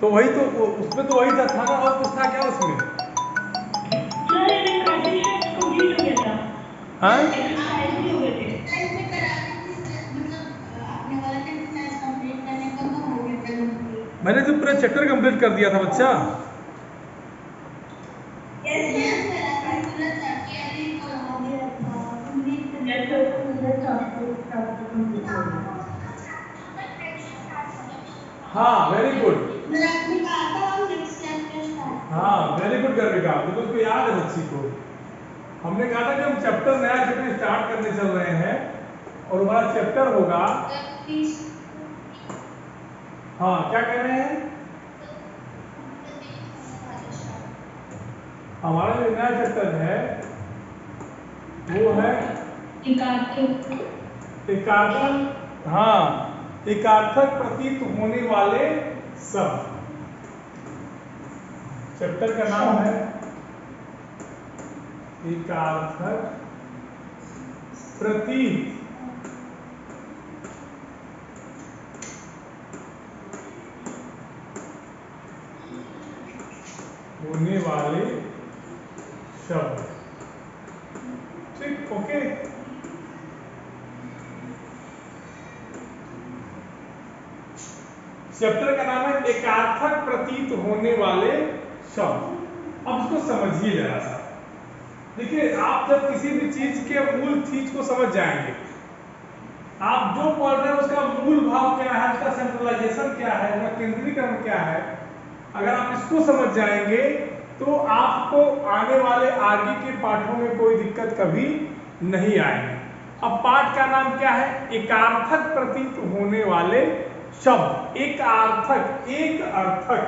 तो वही तो उसमें तो वही था ना, और कुछ था क्या उसमें? हाँ? मैंने तो पूरा चैप्टर कंप्लीट कर दिया था बच्चा। हाँ वेरी गुड। हाँ वेरी गुड गर्विका, बिल्कुल उसको याद है बच्ची को। हमने कहा था कि हम चैप्टर नया चैप्टर स्टार्ट करने चल रहे हैं और हमारा चैप्टर होगा, हाँ क्या कह रहे हैं, हमारा जो नया चैप्टर है वो है एकार्थक, हाँ एकार्थक प्रतीत होने वाले शब्द। चैप्टर का नाम है एकार्थक प्रतीत होने वाले शब्द। ठीक, ओके। चैप्टर का नाम है एकार्थक प्रतीत होने वाले शब्द। अब इसको समझिए जरा सा। देखिए, आप जब किसी भी चीज के मूल चीज को समझ जाएंगे, आप जो पढ़ रहे हैं उसका मूल भाव क्या है, उसका सेंट्रलाइजेशन क्या है, उसका केंद्रीकरण क्या है, अगर आप इसको समझ जाएंगे तो आपको आने वाले आगे के पाठों में कोई दिक्कत कभी नहीं आएगी। अब पाठ का नाम क्या है? एकार्थक प्रतीत होने वाले शब्द। एकार्थक, एक अर्थक,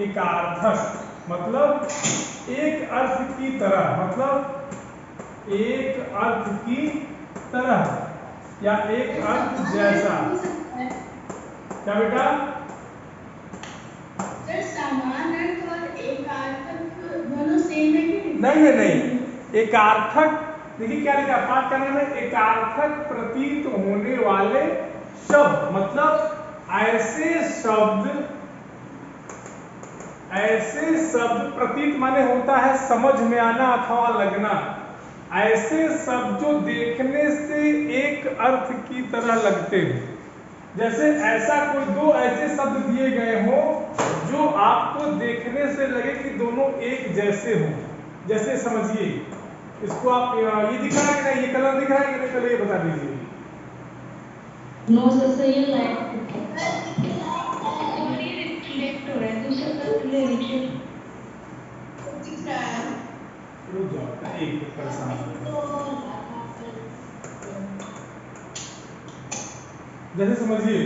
एकार्थक मतलब एक अर्थ की तरह, मतलब एक अर्थ की तरह या एक अर्थ जैसा। क्या बेटा? समान अर्थ और एकार्थक दोनों सेम है कि नहीं है, नहीं। एकार्थक, देखिए क्या लिखा, पाठ का नाम है एकार्थक प्रतीत होने वाले शब्द, मतलब ऐसे शब्द प्रतीत माने होता है समझ में आना अथवा लगना, ऐसे शब्द जो देखने से एक अर्थ की तरह लगते हैं। जैसे ऐसा कोई दो ऐसे शब्द दिए गए हो जो आपको देखने से लगे कि दोनों एक जैसे हो। जैसे समझिए, इसको आप ये दिख रहा है कि नहीं, ये कलर दिख रहा है कि नहीं, चलो ये बता दीजिए। नो सर, ये लाइट रुक जाओ, एक परेशान जैसे समझिए,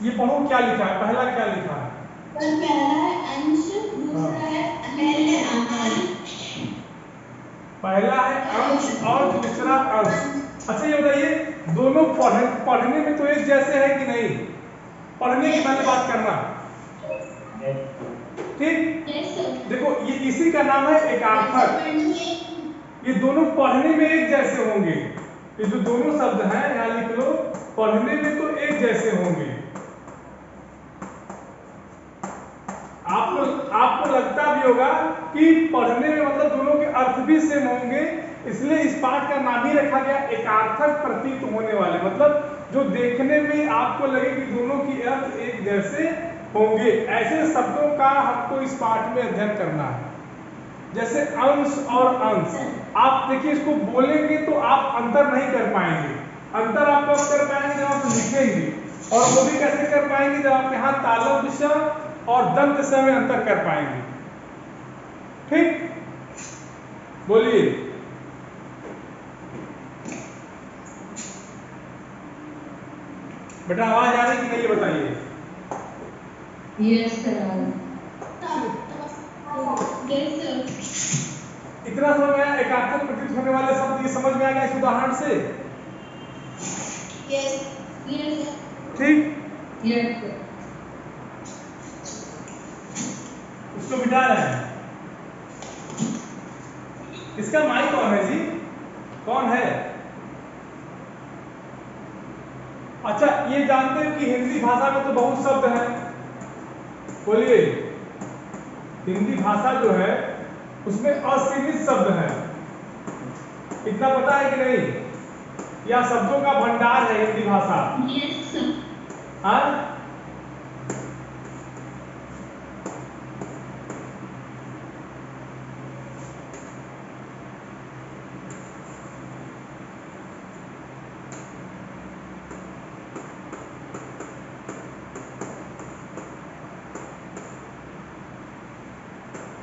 ये पढ़ो क्या लिखा है, पहला क्या लिखा है? पहला है अंश, दूसरा है अंश। पहला है अंश और दूसरा अंश। अच्छा ये बताइए, दोनों पढ़ने में तो एक जैसे है कि नहीं? पढ़ने की पहले बात करना, ठीक? देखो, ये इसी का नाम है एकार्थक। ये दोनों पढ़ने में एक जैसे होंगे। ये जो दोनों शब्द हैं यहाँ लिख लो, पढ़ने में तो एक जैसे होंगे। आपको लगता भी होगा कि पढ़ने में मतलब दोनों के अर्थ भी सेम होंगे, इसलिए इस पाठ का नाम ही रखा गया एकार्थक प्रतीत होने वाले, मतलब जो देखने में आपको लगे कि दोनों की अर्थ एक जैसे होंगे, ऐसे शब्दों का हमको इस पाठ में अध्ययन करना है। जैसे अंश और अंश, आप देखिए इसको बोलेंगे तो आप अंतर नहीं कर पाएंगे। अंतर आप कब कर पाएंगे? जब आप लिखेंगे, और वो भी कैसे कर पाएंगे? जब आप यहाँ तालव्य स और दंत स में अंतर कर पाएंगे। ठीक, बोलिए। बेटा आवाज आ रही कि नहीं, ये बताइए। Yes sir. इतना समझ में आया? एकार्थक प्रतीत होने वाले शब्द ये समझ में आ गया इस उदाहरण से? यस, ठीक, यस सर। इसको मिटा रहे हैं। इसका माई कौन है जी? कौन है? अच्छा, ये जानते हो कि हिंदी भाषा में तो बहुत शब्द हैं। बोलिए, हिंदी भाषा जो है उसमें असीमित शब्द हैं। इतना पता है कि नहीं? या शब्दों का भंडार है हिंदी भाषा? Yes sir. हाँ,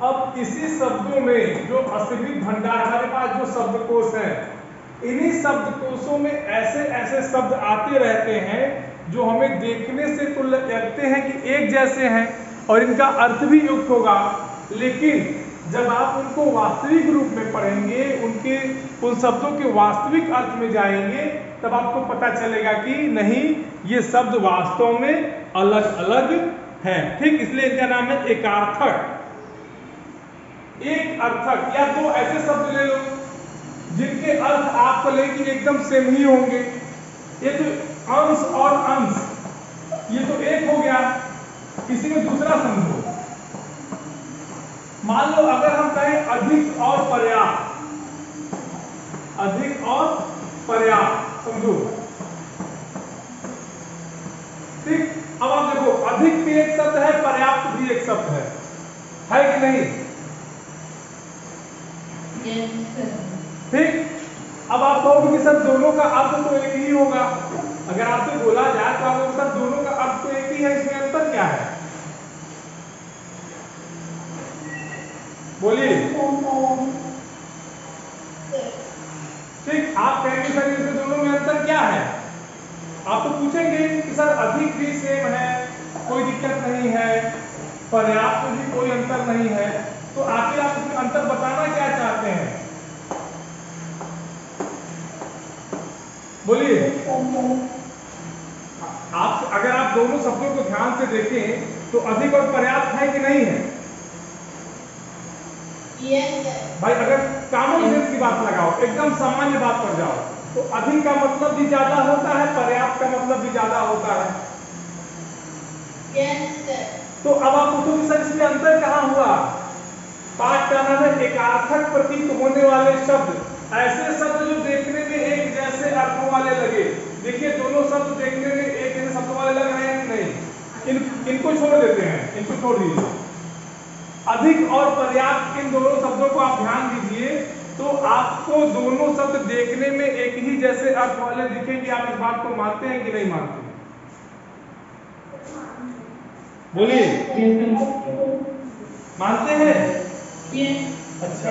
अब इसी शब्दों में जो असीमित भंडार, हमारे पास जो शब्दकोश है, इन्हीं शब्दकोशों में ऐसे ऐसे शब्द आते रहते हैं जो हमें देखने से तो लगते हैं कि एक जैसे हैं और इनका अर्थ भी युक्त होगा, लेकिन जब आप उनको वास्तविक रूप में पढ़ेंगे, उन शब्दों के वास्तविक अर्थ में जाएंगे, तब आपको पता चलेगा कि नहीं, ये शब्द वास्तव में अलग अलग हैं। ठीक, इसलिए इनका नाम है एकार्थक। एक अर्थक या दो ऐसे शब्द ले लो जिनके अर्थ आपको लगे कि एकदम सेम ही होंगे। ये तो अंश और अंश, ये तो एक हो गया, किसी में दूसरा समझो। मान लो अगर हम कहें अधिक और पर्याप्त, अधिक और पर्याप्त, समझो। ठीक, अब आप देखो, अधिक भी एक शब्द है, पर्याप्त भी एक शब्द है कि नहीं? Yes sir. ठीक, अब आप कहोगे कि सर दोनों का अर्थ तो एक ही होगा। अगर आपसे बोला जाए तो आप सर दोनों का अर्थ तो एक ही है, इसमें अंतर क्या है? बोलिए। ठीक, आप कहेंगे सर इसमें दोनों में अंतर क्या है? आप तो पूछेंगे कि सर अधिक भी सेम है, कोई दिक्कत नहीं है, पर्याप्त भी कोई अंतर नहीं है, तो आखिर आप इसमें अंतर बताना क्या चाहते हैं? बोलिए। आप अगर आप दोनों शब्दों को ध्यान से देखें तो अधिक और पर्याप्त है कि नहीं है? यस भाई अगर कॉमन सेंस की बात लगाओ, एकदम सामान्य बात पर जाओ, तो अधिक का मतलब भी ज्यादा होता है, पर्याप्त का मतलब भी ज्यादा होता है। यस तो अब आप पूछोगे सर इसमें अंतर कहाँ हुआ? पाठ का नाम है एकार्थक प्रतीत होने वाले शब्द, ऐसे शब्द जो देखने में एक जैसे अर्थों वाले लगे। देखिए दोनों शब्द देखने में एक जैसे शब्दों वाले लग रहे हैं कि नहीं? इनको छोड़ देते हैं, इनको छोड़ दीजिए। अधिक और पर्याप्त, इन दोनों शब्दों को आप ध्यान दीजिए तो आपको दोनों शब्द देखने में एक ही जैसे अर्थ वाले दिखेंगे। आप इस बात को मानते हैं कि नहीं मानते? बोलिए, मानते हैं? यस। अच्छा,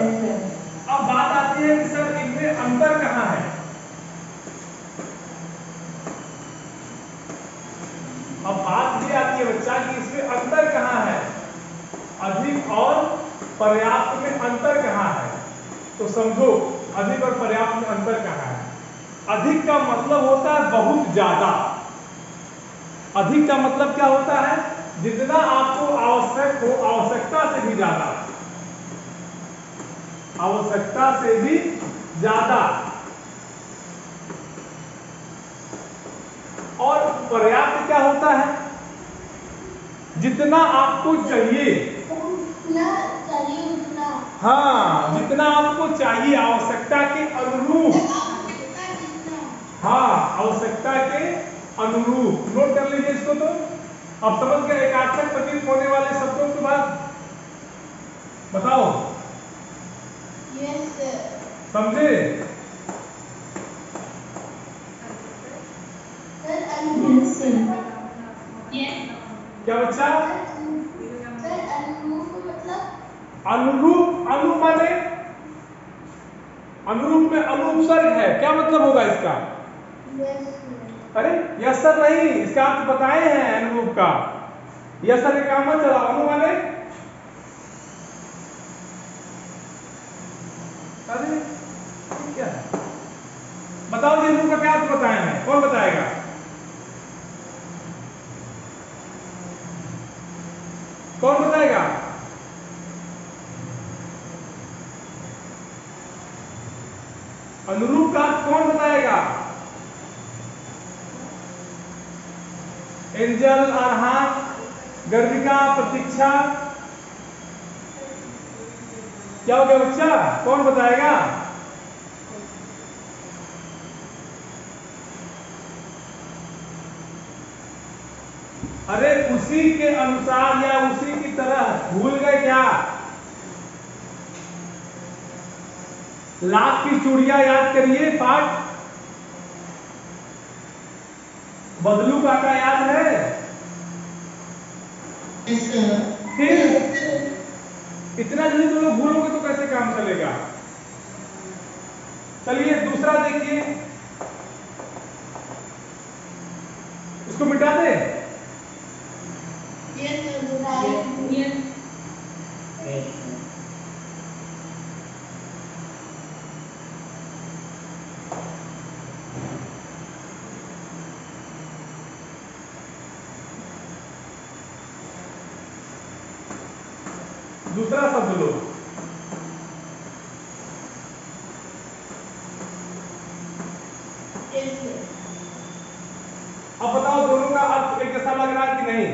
अब बात आती है कि सर इनमें अंतर कहाँ है? अब बात ये आती है बच्चा कि इसमें अंतर कहाँ है, अधिक और पर्याप्त में अंतर कहाँ है? तो समझो अधिक और पर्याप्त में अंतर कहाँ है? अधिक का मतलब होता है बहुत ज्यादा। अधिक का मतलब क्या होता है? जितना आपको आवश्यक हो, आवश्यकता से भी ज्यादा, आवश्यकता से भी ज्यादा। और पर्याप्त क्या होता है? जितना आपको चाहिए, हाँ, जितना आपको चाहिए, आवश्यकता के अनुरूप। हाँ, आवश्यकता के अनुरूप। नोट कर लीजिए इसको। तो अब समझ गए एकार्थक प्रतीत होने वाले शब्दों के बाद? बताओ, यस समझे? Sir yes sir. यस। क्या बच्चा? सर अनुरूप मतलब? अनुरूप, अनु माने अनुरूप में अनुपसर्ग है, क्या मतलब होगा इसका? यस अरे यस सर नहीं, इसका अर्थ बताए हैं अनुरूप का। यस सर का काम मत चलाओ। अनु माने? अरे क्या है? बताओ जी, अनुरूप का क्या अर्थ बताए हैं? कौन बताएगा? कौन बताएगा? अनुरूप का अर्थ कौन बताएगा? एंजल, अरहान, गर्विका, प्रतीक्षा। क्या हो गया बच्चा? कौन बताएगा? अरे उसी के अनुसार या उसी की तरह, भूल गए क्या? लाख की चूड़ियां याद करिए पाठ। बदलू काका याद है? फिर इतना जल्दी तुम लोग भूलोगे तो कैसे काम चलेगा? चलिए दूसरा देखिए, इसको मिटा दे। दूसरा शब्द लो। अब बताओ दोनों का अर्थ एक जैसा लग रहा है कि नहीं?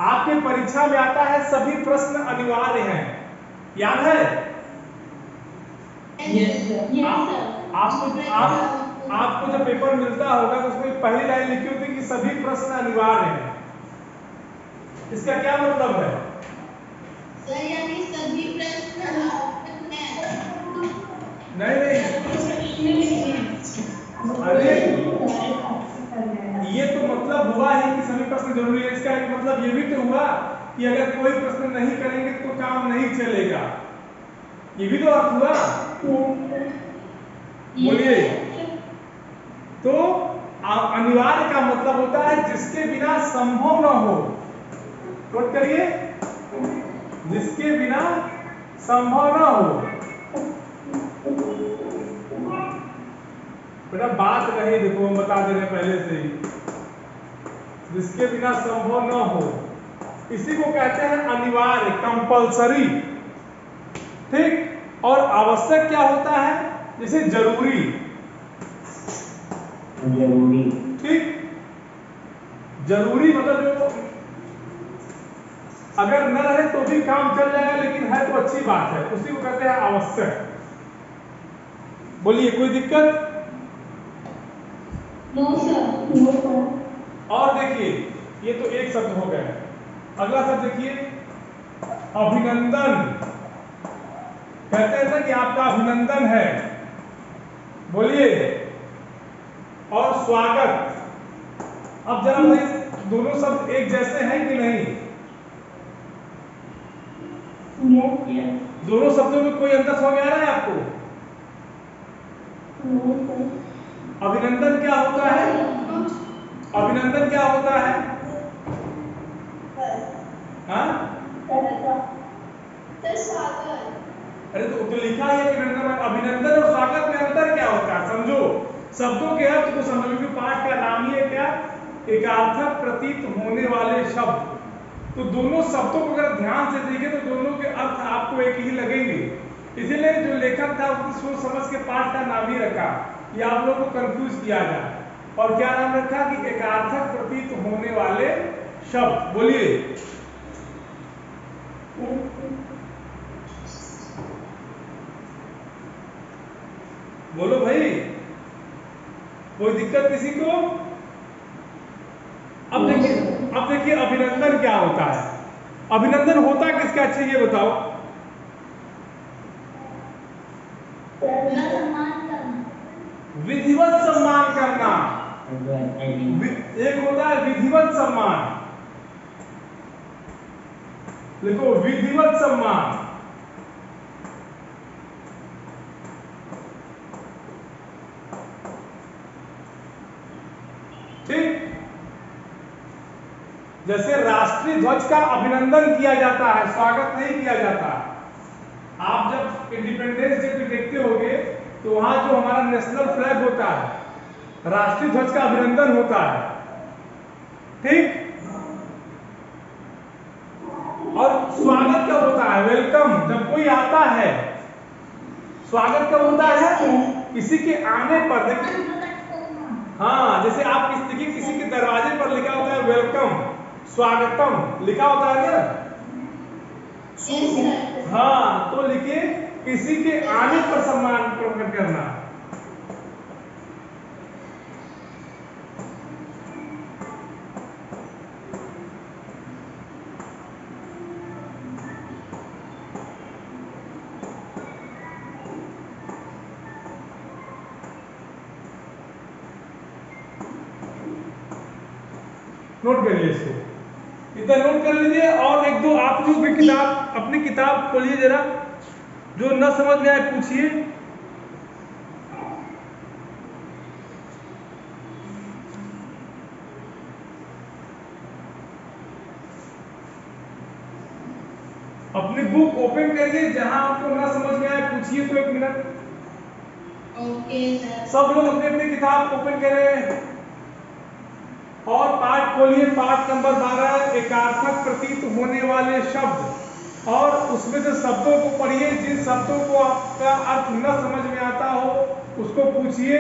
आपके परीक्षा में आता है सभी प्रश्न अनिवार्य हैं, याद है? आपको जब पेपर मिलता होगा तो उसमें पहली लाइन लिखी होती है कि सभी प्रश्न अनिवार्य हैं। इसका क्या मतलब है? सर यानी सभी प्रश्न नहीं, अरे ये तो मतलब हुआ ही कि सभी प्रश्न जरूरी है। इसका एक मतलब ये भी तो हुआ कि अगर कोई प्रश्न नहीं करेंगे तो काम नहीं चलेगा। ये भी तो अर्थ हुआ। बोलिए। तो अनिवार्य का मतलब होता है जिसके बिना संभव न हो। नोट करिए, जिसके बिना संभव न हो। बेटा बात नहीं, देखो हम बता दे रहे पहले से ही, जिसके बिना संभव न हो, इसी को कहते हैं अनिवार्य, कंपलसरी। ठीक। और आवश्यक क्या होता है? जैसे जरूरी। ठीक। जरूरी मतलब जो अगर न रहे तो भी काम चल जाएगा, लेकिन है तो अच्छी बात है, उसी को कहते हैं आवश्यक। बोलिए, कोई दिक्कत? और देखिए, ये तो एक शब्द हो गया। अगला शब्द देखिए, अभिनंदन। कहते हैं ना कि आपका अभिनंदन है। बोलिए। और स्वागत। अब जरा भाई, दोनों शब्द एक जैसे हैं कि नहीं? दोनों शब्दों में कोई अंतर समझ आ रहा है आपको? अभिनंदन क्या होता है? अभिनंदन क्या होता है? हाँ? अरे तो लिखा है कि अभिनंदन और स्वागत में अंतर क्या होता है? समझो, शब्दों के अर्थ को समझो, क्योंकि पाठ का नाम ही है क्या? एकार्थक प्रतीत होने वाले शब्द। तो दोनों शब्दों को अगर ध्यान से देखें तो दोनों के अर्थ आपको एक ही लगेंगे। इसीलिए जो लेखक था उसने सोच समझ के पाठ का नाम ही रखा कि आप लोगों को कंफ्यूज किया जाए। और क्या नाम रखा? कि एकार्थक प्रतीत होने वाले शब्द। बोलिए। बोलो भाई, कोई दिक्कत किसी को? अब देखिए अभिनंदन क्या होता है? अभिनंदन होता किसका? अच्छा ये बताओ। विधिवत सम्मान करना। एक होता है विधिवत सम्मान, देखो विधिवत सम्मान। ठीक। जैसे राष्ट्रीय ध्वज का अभिनंदन किया जाता है, स्वागत नहीं किया जाता। आप जब इंडिपेंडेंस डे पे देखते होंगे तो वहां जो हमारा नेशनल फ्लैग होता है, राष्ट्रीय ध्वज का अभिनंदन होता है। ठीक। स्वागत कब होता है? वेलकम, जब कोई आता है। स्वागत कब होता है? किसी के आने पर। देखिए हाँ, जैसे आप देखिए किसी के दरवाजे पर लिखा होता है वेलकम, स्वागतम लिखा होता है ना। Yes, sir. हाँ, तो लिखिए किसी के आने पर सम्मान प्रकट करना। नोट करिए इसको, इतना नोट कर लीजिए। और एक दो आप लोग भी किताब, अपनी किताब खोलिए जरा, जो न समझ में आए पूछिए। अपनी बुक ओपन करिए, जहां आपको न समझ में आए पूछिए तो 1 मिनट। Okay, sir. सब लोग अपनी अपनी किताब ओपन करें और पाठ खोलिए। पाठ नंबर 12, एकार्थक प्रतीत होने वाले शब्द। और उसमें से शब्दों को पढ़िए, जिन शब्दों को आपका अर्थ न समझ में आता हो उसको पूछिए।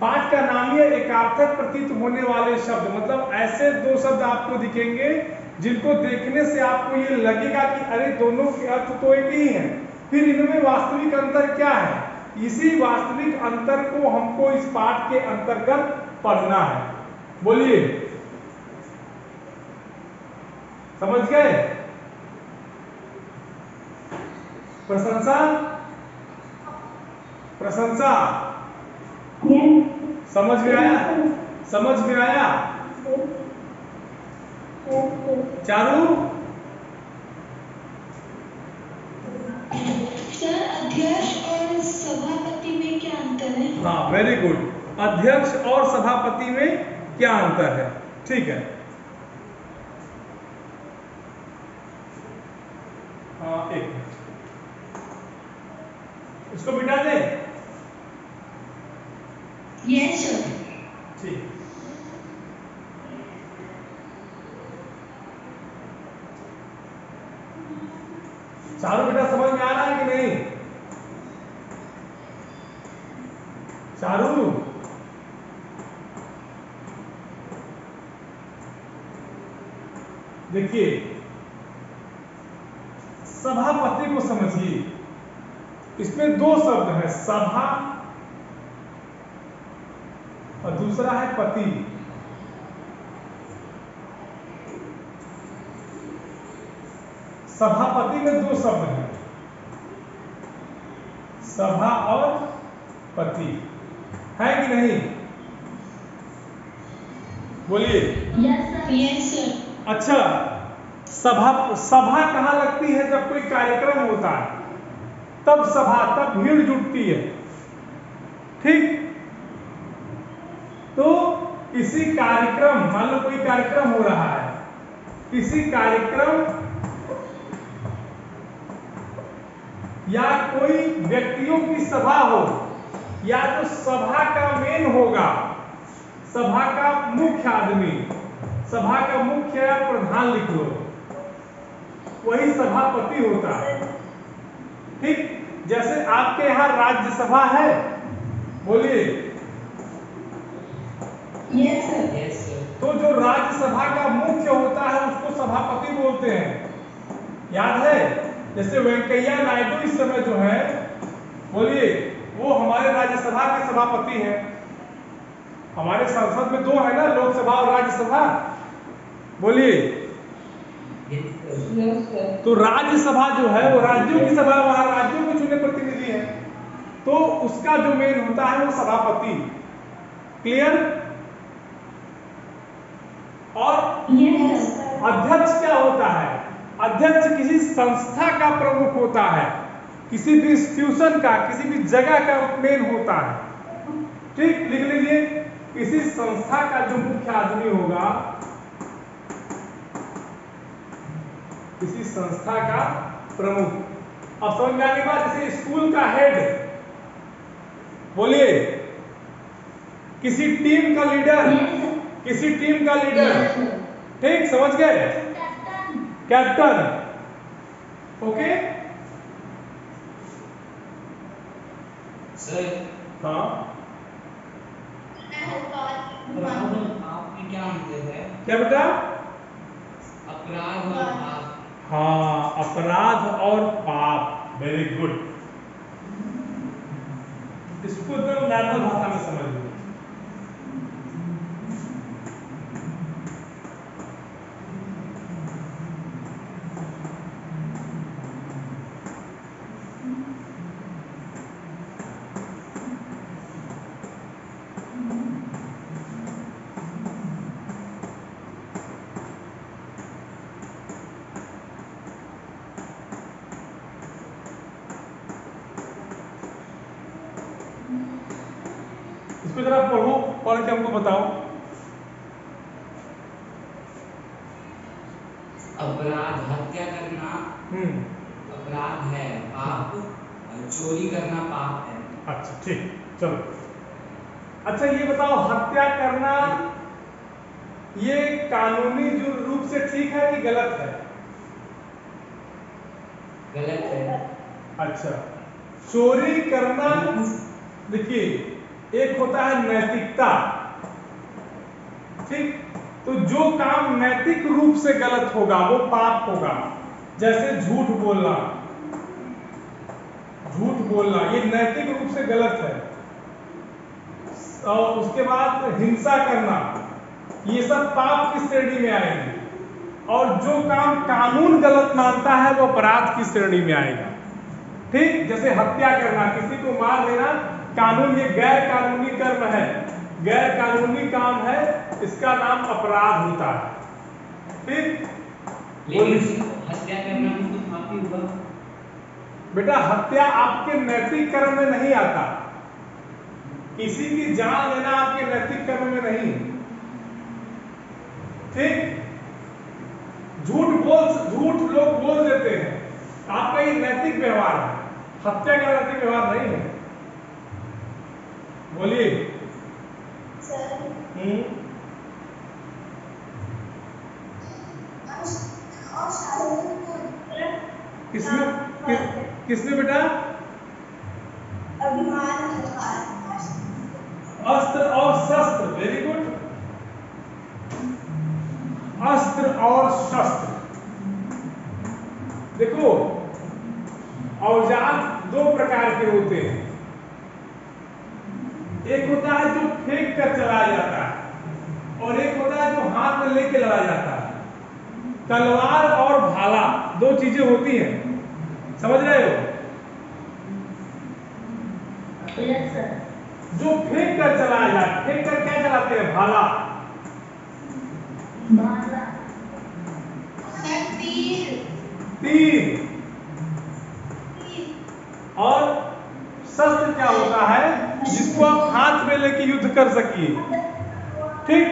पाठ का नाम है एकार्थक प्रतीत होने वाले शब्द। मतलब ऐसे दो शब्द आपको दिखेंगे जिनको देखने से आपको ये लगेगा कि अरे दोनों के अर्थ तो एक ही हैं, फिर इनमें वास्तविक अंतर क्या है। इसी वास्तविक अंतर को हमको इस पाठ के अंतर्गत पढ़ना है। बोलिए, समझ गए? प्रशंसा, प्रशंसा समझ में आया? समझ में आया? चारू, सर, अध्यक्ष और सभापति में क्या अंतर है? हाँ वेरी गुड। अध्यक्ष और सभापति में क्या अंतर है? ठीक है। हाँ, एक मिनट, इसको मिटा दें। Yes, sir. ठीक, चारों बेटा समझ में आ रहा है कि नहीं? चारू, देखिए सभापति को समझिए। इसमें दो शब्द हैं, सभा और दूसरा है पति। सभापति में दो शब्द हैं, सभा और पति, है कि नहीं? बोलिए। Yes, sir. Yes, sir. अच्छा, सभा कहाँ लगती है? जब कोई कार्यक्रम होता है तब सभा, तब भीड़ जुटती है। ठीक, तो किसी कार्यक्रम, मान लो कोई कार्यक्रम हो रहा है, किसी कार्यक्रम या कोई व्यक्तियों की सभा हो, या तो सभा का मेन होगा, सभा का मुख्य आदमी, सभा का मुख्य या प्रधान लिख लो, वही सभापति होता है। ठीक, जैसे आपके यहाँ राज्यसभा है, बोलिए। Yes, sir. Yes, sir. तो जो राज्यसभा का मुख्य होता है उसको सभापति बोलते हैं, याद है? जैसे वेंकैया नायडू इस समय जो है, बोलिए, वो हमारे राज्यसभा के सभापति हैं। हमारे संसद में दो है ना, लोकसभा और राज्यसभा, बोलिए। Yes, sir. तो राज्यसभा जो है वो राज्यों की सभा, वहां राज्यों के चुने प्रतिनिधि है, तो उसका जो मेन होता है वो सभापति। क्लियर? और Yes, sir. अध्यक्ष क्या होता है? अध्यक्ष किसी संस्था का प्रमुख होता है, किसी भी इंस्टीट्यूशन का, किसी भी जगह का मेन होता है। ठीक, लिख लीजिए, किसी संस्था का जो मुख्य आदमी होगा, किसी संस्था का प्रमुख। अब समझ में आने के बाद, जैसे स्कूल का हेड, बोलिए। किसी टीम का लीडर, Yes, sir. किसी टीम का लीडर। Yes, sir. ठीक, समझ गए? कैप्टन, ओके सर हाँ अपराध और पाप में क्या अंतर है? क्या बेटा? अपराध और पाप। हाँ अपराध और पाप, वेरी गुड। इसको एकदम नॉर्मल भाषा में समझ लो। इसको जरा पढ़ो, पढ़ के हमको बताओ। अपराध हत्या करना अपराध है, पाप चोरी करना पाप है। अच्छा ठीक, चलो। अच्छा ये बताओ, हत्या करना ये कानूनी जो रूप से ठीक है कि गलत है? गलत है। अच्छा, चोरी करना, देखिए एक होता है नैतिकता, ठीक? तो जो काम नैतिक रूप से गलत होगा वो पाप होगा। जैसे झूठ बोलना, झूठ बोलना ये नैतिक रूप से गलत है। और उसके बाद हिंसा करना, ये सब पाप की श्रेणी में आएंगे। और जो काम कानून गलत मानता है वो अपराध की श्रेणी में आएगा, ठीक? जैसे हत्या करना, किसी को मार देना, कानून ये गैर कानूनी कर्म है, गैर कानूनी काम है, इसका नाम अपराध होता है, ठीक? लेकिन हत्या करना भी तो पाप ही हुआ। बेटा हत्या आपके नैतिक कर्म में नहीं आता, किसी की जान लेना आपके नैतिक कर्म में नहीं, ठीक? झूठ लोग बोल देते हैं, आपका ये नैतिक व्यवहार है, हत्या का नैतिक व्यवहार नहीं है। बोलिए। किसमें बेटा? अस्त्र और शस्त्र, वेरी गुड। अस्त्र और शस्त्र, देखो औजार दो प्रकार के होते हैं, एक होता है जो फेंक कर चलाया जाता है और एक होता है जो हाथ में लेके लड़ा जाता है। तलवार और भाला दो चीजें होती हैं, समझ रहे हो? Yes sir. जो फेंक कर चलाया जाता है, फेंक कर क्या चलाते हैं? भाला। तीर। और शस्त्र क्या होता है? जिसको आप हाथ में लेके युद्ध कर सकिए, ठीक?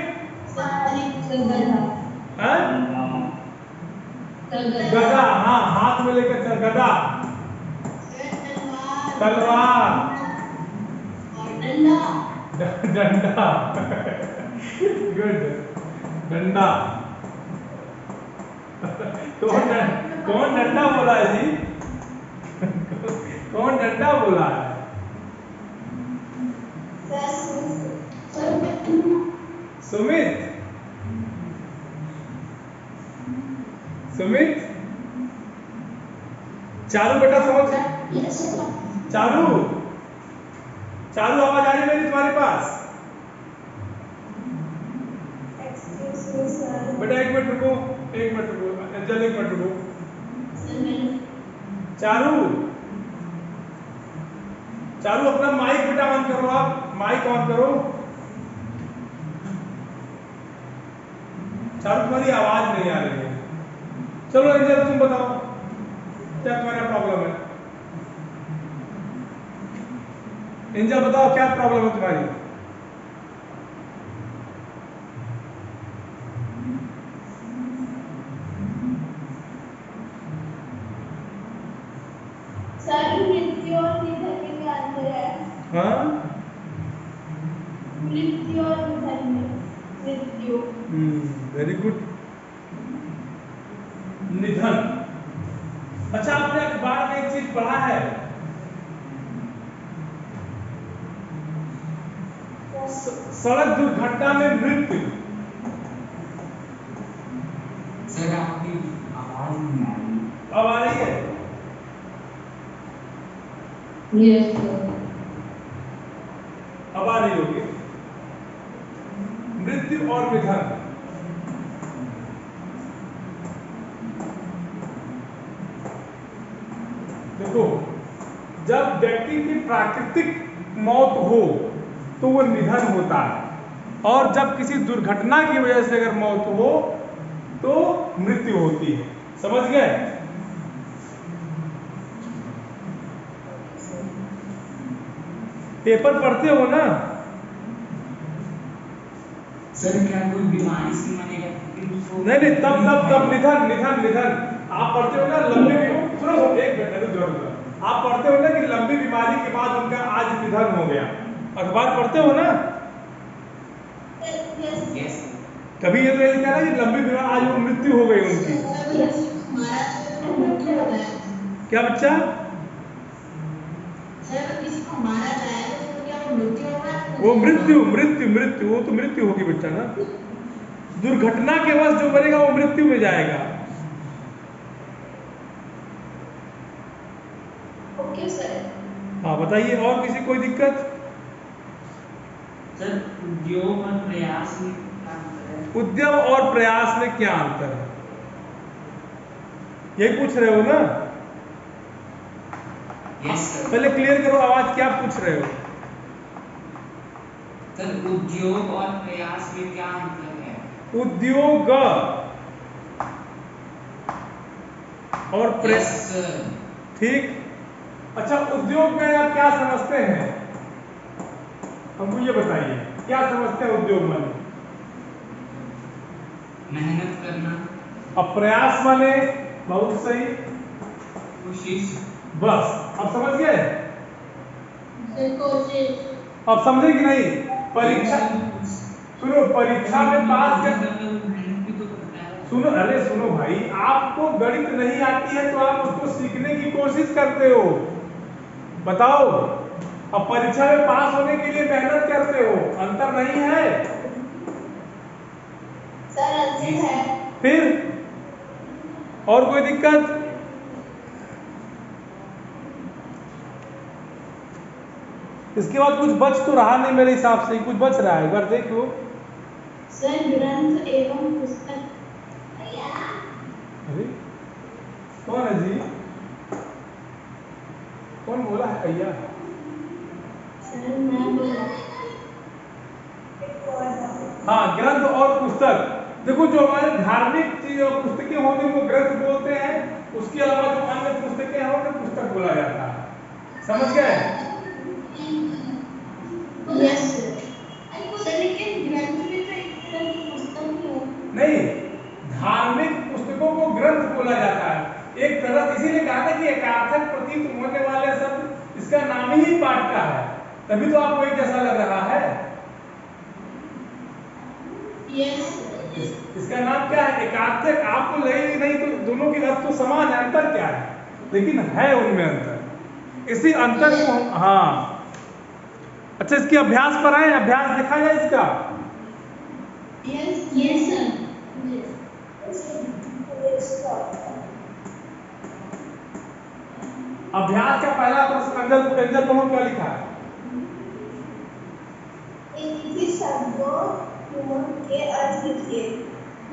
गदा, हाँ हाथ में लेकर चल, गदा, तलवार, डंडा, गुड, डंडा। कौन डंडा बोला है जी? कौन डंडा बोला है? सुमित। सुमित, चारू बेटा समझ? चारू, चारू आवाज आ रही मेरी तुम्हारे पास? बेटा एक मिनट रुको, एक मिनट रुको, जल्दी एक मिनट रुको। चारू, चारू अपना माइक बेटा ऑन करो, आप माइक ऑन करो। चारू तुम्हारी आवाज नहीं आ रही है। चलो एंजल तुम बताओ क्या तुम्हारा प्रॉब्लम है? एंजल बताओ क्या प्रॉब्लम है तुम्हारी? मृत्यु और निधन में क्या अंतर है? हाँ? मृत्यु और निधन में। मृत्यु। Very good. निधन, अच्छा, आपने अखबार में एक चीज पढ़ा है, सड़क दुर्घटना में मृत्यु। सर आपकी आवाज नहीं आ रही। अब आ रही है? Yes sir. अब आ रही होगी। मृत्यु और निधन, देखो, जब व्यक्ति की प्राकृतिक मौत हो तो वो निधन होता है, और जब किसी दुर्घटना की वजह से अगर मौत हो तो मृत्यु होती है। समझ गए? पेपर पढ़ते हो ना? सर क्या कोई बीमारी से मरेगा? नहीं, तब निधन निधन निधन आप पढ़ते हो ना, लंबी सुनो, एक मिनट जरूर, आप पढ़ते हो ना कि लंबी बीमारी के बाद उनका आज निधन हो गया। अखबार पढ़ते हो ना? यस। कभी ये तो नहीं लिखा ना कि लंबी बीमारी आज वो मृत्यु हो गई उनकी। क्या बच्चा? वो मृत्यु मृत्यु मृत्यु वो तो मृत्यु होगी बच्चा ना। दुर्घटना के वश जो मरेगा वो मृत्यु में जाएगा। Okay sir. हाँ बताइए, और किसी कोई दिक्कत? सर उद्योग और प्रयास में क्या अंतर है? उद्यम और प्रयास में क्या अंतर है, यही पूछ रहे हो ना? Yes sir. पहले क्लियर करो आवाज, क्या पूछ रहे हो? सर उद्योग और प्रयास में क्या अंतर है? उद्योग और यस सर। ठीक। अच्छा, उद्योग में आप क्या समझते हैं, हमको ये बताइए, क्या समझते हैं उद्योग माने? मेहनत करना। अब प्रयास माने? बहुत सही, कोशिश। बस अब समझ गए? कोशिश। अब समझे कि नहीं? परीक्षा, सुनो, परीक्षा में पास कर, मेहनत भी तो करता है। सुनो, अरे सुनो भाई, आपको गणित नहीं आती है तो आप उसको सीखने की कोशिश करते हो, बताओ। अब परीक्षा में पास होने के लिए मेहनत करते हो, अंतर नहीं है? सर अंतर है। फिर और कोई दिक्कत? इसके बाद कुछ बच तो रहा नहीं मेरे हिसाब से, कुछ बच रहा है, एक बार देख लो। सर ग्रंथ एवं पुस्तक। अरे कौन है जी? कौन बोला है भैया? सर मैं बोला। हाँ, ग्रंथ और पुस्तक। देखो, जो हमारे धार्मिक पुस्तकें होती हैं वो ग्रंथ बोलते हैं, उसके अलावा जो अन्य पुस्तकें हैं उन्हें पुस्तक बोला जाता है। समझ गए? Yes sir. लेकिन ग्रंथ में तो एक तरह की पुस्तक ही है। नहीं, धार्मिक पुस्तकों को ग्रंथ बोला जाता है एक तरह, इसीलिए कहा था कि एकार्थक प्रतीत होने वाले शब्द इसका नाम ही पाठ का है, तभी तो आपको एक जैसा लग रहा है। यस। इसका नाम क्या है? एकार्थक। आपको लगेगी नहीं तो दोनों के अर्थ तो समान है, अंतर क्या है? लेकिन है उनमें अंतर, इसी अंतर को हम, हाँ। अच्छा, इसके अभ्यास पर आए, अभ्यास देखा जाए इसका। Yes yes sir. अभ्यास का पहला प्रश्न, अंजल पढ़ो क्या लिखा है? शब्दों के अर्थ लिखिए।